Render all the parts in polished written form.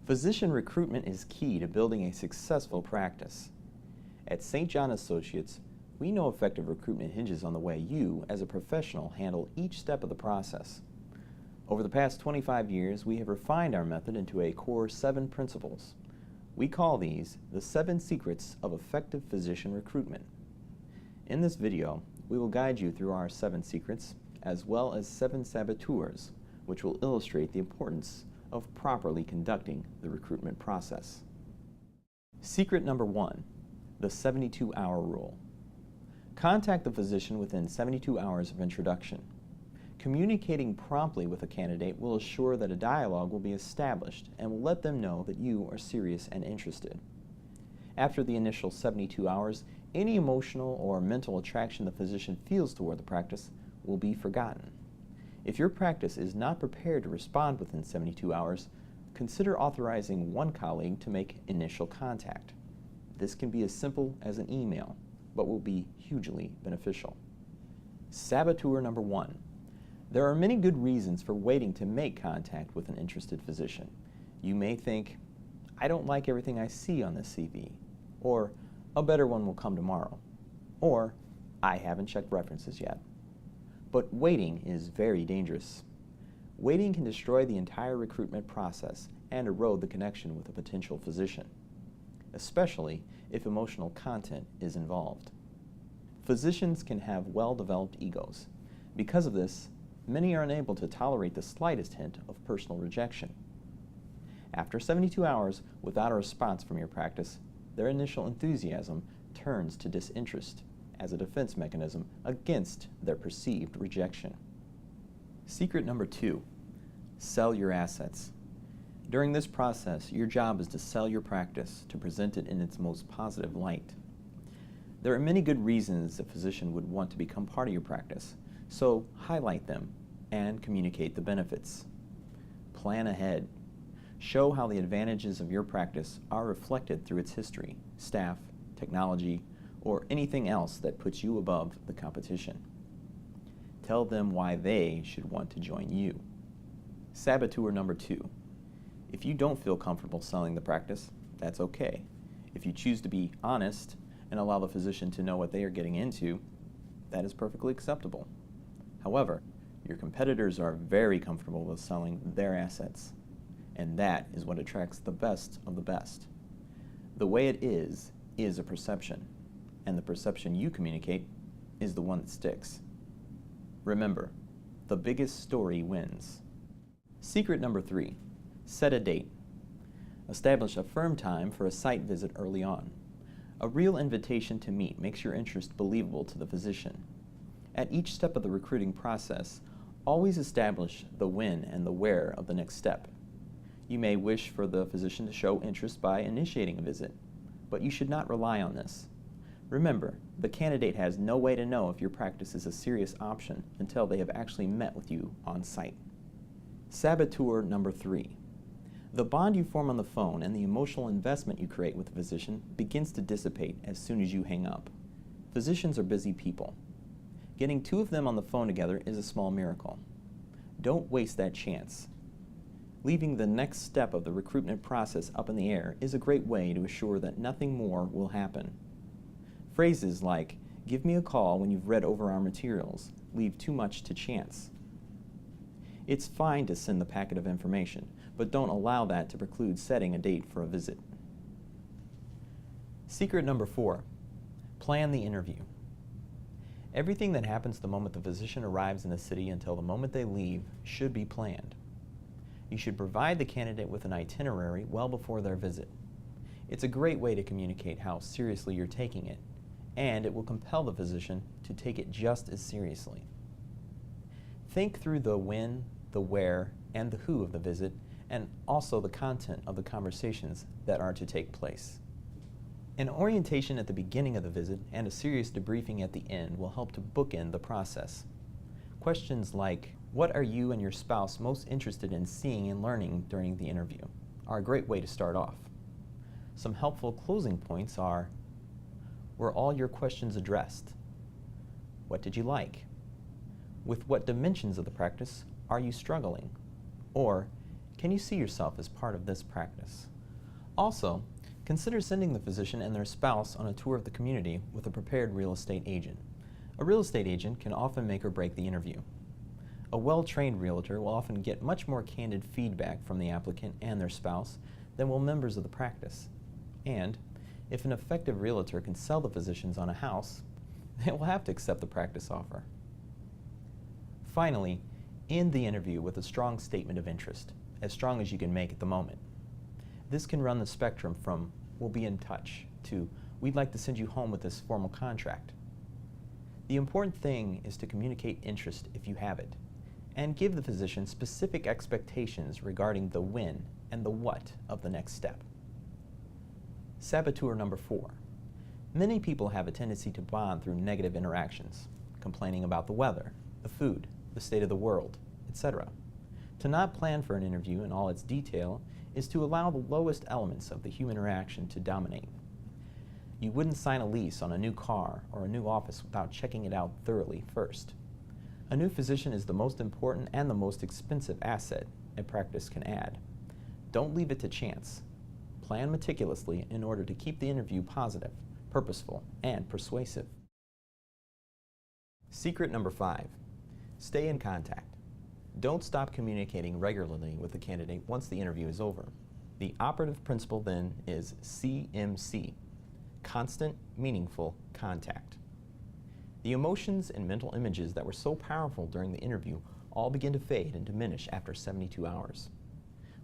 Physician recruitment is key to building a successful practice. At St. John Associates, we know effective recruitment hinges on the way you, as a professional, handle each step of the process. Over the past 25 years, we have refined our method into a core 7 principles. We call these the 7 secrets of effective physician recruitment. In this video, we will guide you through our 7 secrets, as well as 7 saboteurs, which will illustrate the importance of properly conducting the recruitment process. Secret number 1, the 72-hour rule. Contact the physician within 72 hours of introduction. Communicating promptly with a candidate will assure that a dialogue will be established and will let them know that you are serious and interested. After the initial 72 hours, any emotional or mental attraction the physician feels toward the practice will be forgotten. If your practice is not prepared to respond within 72 hours, consider authorizing one colleague to make initial contact. This can be as simple as an email, but will be hugely beneficial. Saboteur number 1. There are many good reasons for waiting to make contact with an interested physician. You may think, I don't like everything I see on this CV, or a better one will come tomorrow, or I haven't checked references yet. But waiting is very dangerous. Waiting can destroy the entire recruitment process and erode the connection with a potential physician, especially if emotional content is involved. Physicians can have well-developed egos. Because of this, many are unable to tolerate the slightest hint of personal rejection. After 72 hours without a response from your practice, their initial enthusiasm turns to disinterest as a defense mechanism against their perceived rejection. Secret number 2, sell your assets. During this process, your job is to sell your practice, to present it in its most positive light. There are many good reasons a physician would want to become part of your practice, so highlight them and communicate the benefits. Plan ahead. Show how the advantages of your practice are reflected through its history, staff, technology, or anything else that puts you above the competition. Tell them why they should want to join you. Saboteur number 2. If you don't feel comfortable selling the practice, that's okay. If you choose to be honest and allow the physician to know what they are getting into, that is perfectly acceptable. However, your competitors are very comfortable with selling their assets, and that is what attracts the best of the best. The way it is a perception, and the perception you communicate is the one that sticks. Remember, the biggest story wins. Secret number 3, set a date. Establish a firm time for a site visit early on. A real invitation to meet makes your interest believable to the physician. At each step of the recruiting process, always establish the when and the where of the next step. You may wish for the physician to show interest by initiating a visit, but you should not rely on this. Remember, the candidate has no way to know if your practice is a serious option until they have actually met with you on site. Saboteur number 3. The bond you form on the phone and the emotional investment you create with the physician begins to dissipate as soon as you hang up. Physicians are busy people. Getting 2 of them on the phone together is a small miracle. Don't waste that chance. Leaving the next step of the recruitment process up in the air is a great way to assure that nothing more will happen. Phrases like, give me a call when you've read over our materials, leave too much to chance. It's fine to send the packet of information, but don't allow that to preclude setting a date for a visit. Secret number 4, plan the interview. Everything that happens the moment the physician arrives in the city until the moment they leave should be planned. You should provide the candidate with an itinerary well before their visit. It's a great way to communicate how seriously you're taking it, and it will compel the physician to take it just as seriously. Think through the when, the where, and the who of the visit, and also the content of the conversations that are to take place. An orientation at the beginning of the visit and a serious debriefing at the end will help to bookend the process. Questions like, what are you and your spouse most interested in seeing and learning during the interview, are a great way to start off. Some helpful closing points are, were all your questions addressed? What did you like? With what dimensions of the practice are you struggling? Or, Can you see yourself as part of this practice? Also, consider sending the physician and their spouse on a tour of the community with a prepared real estate agent. A real estate agent can often make or break the interview. A well-trained realtor will often get much more candid feedback from the applicant and their spouse than will members of the practice. And if an effective realtor can sell the physicians on a house, they will have to accept the practice offer. Finally, end the interview with a strong statement of interest, as strong as you can make at the moment. This can run the spectrum from "we'll be in touch" to "we'd like to send you home with this formal contract." The important thing is to communicate interest if you have it, and give the physician specific expectations regarding the when and the what of the next step. Saboteur number 4. Many people have a tendency to bond through negative interactions, complaining about the weather, the food, the state of the world, etc. To not plan for an interview in all its detail is to allow the lowest elements of the human interaction to dominate. You wouldn't sign a lease on a new car or a new office without checking it out thoroughly first. A new physician is the most important and the most expensive asset a practice can add. Don't leave it to chance. Plan meticulously in order to keep the interview positive, purposeful, and persuasive. Secret number 5. Stay in contact. Don't stop communicating regularly with the candidate once the interview is over. The operative principle then is CMC, constant, meaningful contact. The emotions and mental images that were so powerful during the interview all begin to fade and diminish after 72 hours.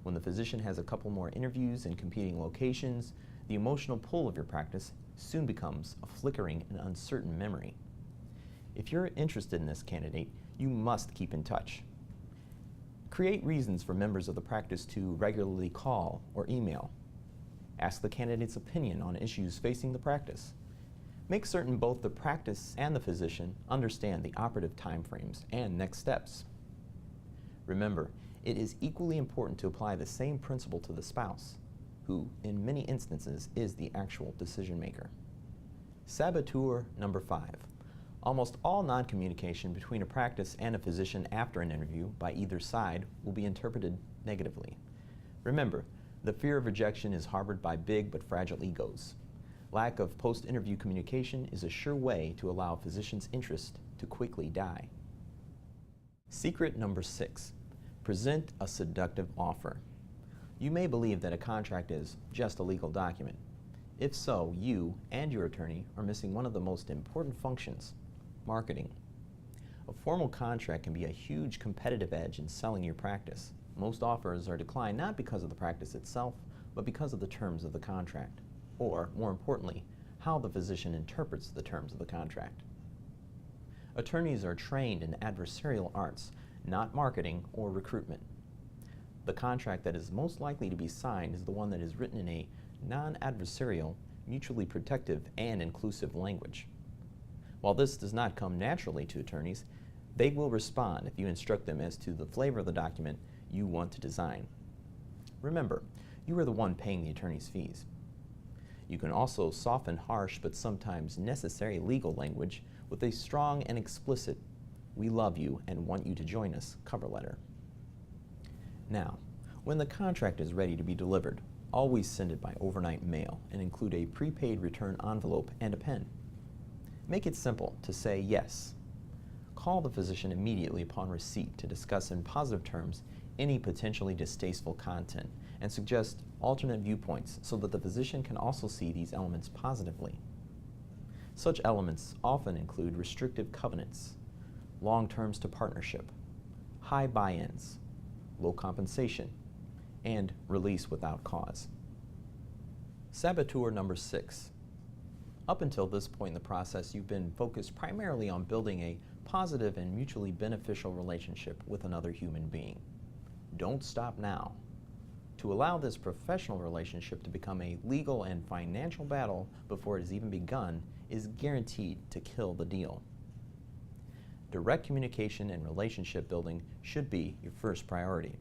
When the physician has a couple more interviews in competing locations, the emotional pull of your practice soon becomes a flickering and uncertain memory. If you're interested in this candidate, you must keep in touch. Create reasons for members of the practice to regularly call or email. Ask the candidate's opinion on issues facing the practice. Make certain both the practice and the physician understand the operative timeframes and next steps. Remember, it is equally important to apply the same principle to the spouse, who, in many instances, is the actual decision maker. Saboteur number 5. Almost all non-communication between a practice and a physician after an interview by either side will be interpreted negatively. Remember, the fear of rejection is harbored by big but fragile egos. Lack of post-interview communication is a sure way to allow a physician's interest to quickly die. Secret number 6. Present a seductive offer. You may believe that a contract is just a legal document. If so, you and your attorney are missing one of the most important functions: marketing. A formal contract can be a huge competitive edge in selling your practice. Most offers are declined not because of the practice itself, but because of the terms of the contract, or, more importantly, how the physician interprets the terms of the contract. Attorneys are trained in adversarial arts, not marketing or recruitment. The contract that is most likely to be signed is the one that is written in a non-adversarial, mutually protective, and inclusive language. While this does not come naturally to attorneys, they will respond if you instruct them as to the flavor of the document you want to design. Remember, you are the one paying the attorney's fees. You can also soften harsh but sometimes necessary legal language with a strong and explicit "we love you and want you to join us" cover letter. Now, when the contract is ready to be delivered, always send it by overnight mail and include a prepaid return envelope and a pen. Make it simple to say yes. Call the physician immediately upon receipt to discuss in positive terms any potentially distasteful content and suggest alternate viewpoints so that the physician can also see these elements positively. Such elements often include restrictive covenants, long terms to partnership, high buy-ins, low compensation, and release without cause. Saboteur number 6. Up until this point in the process, you've been focused primarily on building a positive and mutually beneficial relationship with another human being. Don't stop now. To allow this professional relationship to become a legal and financial battle before it has even begun is guaranteed to kill the deal. Direct communication and relationship building should be your first priority.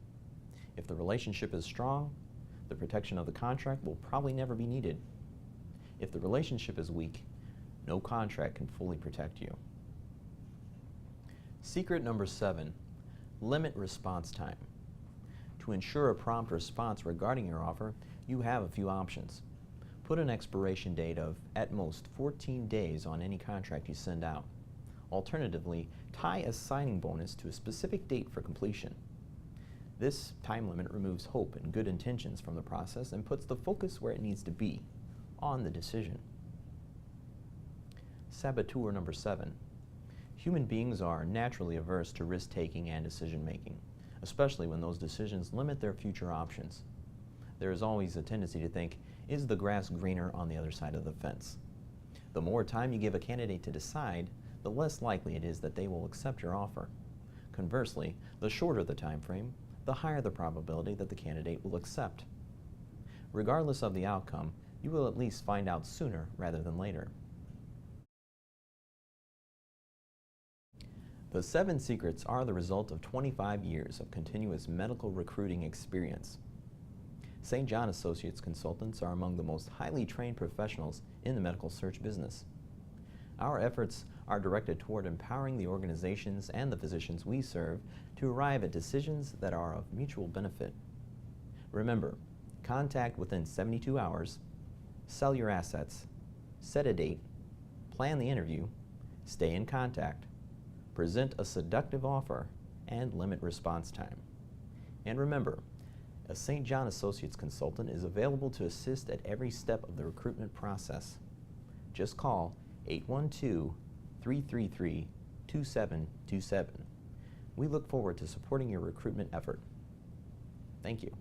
If the relationship is strong, the protection of the contract will probably never be needed. If the relationship is weak, no contract can fully protect you. Secret number 7, limit response time. To ensure a prompt response regarding your offer, you have a few options. Put an expiration date of, at most, 14 days on any contract you send out. Alternatively, tie a signing bonus to a specific date for completion. This time limit removes hope and good intentions from the process and puts the focus where it needs to be, on the decision. Saboteur number 7. Human beings are naturally averse to risk-taking and decision-making, especially when those decisions limit their future options. There is always a tendency to think, is the grass greener on the other side of the fence? The more time you give a candidate to decide, the less likely it is that they will accept your offer. Conversely, the shorter the time frame, the higher the probability that the candidate will accept. Regardless of the outcome, you will at least find out sooner rather than later. The 7 secrets are the result of 25 years of continuous medical recruiting experience. St. John Associates consultants are among the most highly trained professionals in the medical search business. Our efforts are directed toward empowering the organizations and the physicians we serve to arrive at decisions that are of mutual benefit. Remember, contact within 72 hours, sell your assets, set a date, plan the interview, stay in contact, present a seductive offer, and limit response time. And remember, a St. John Associates consultant is available to assist at every step of the recruitment process. Just call 812-333-2727. We look forward to supporting your recruitment effort. Thank you.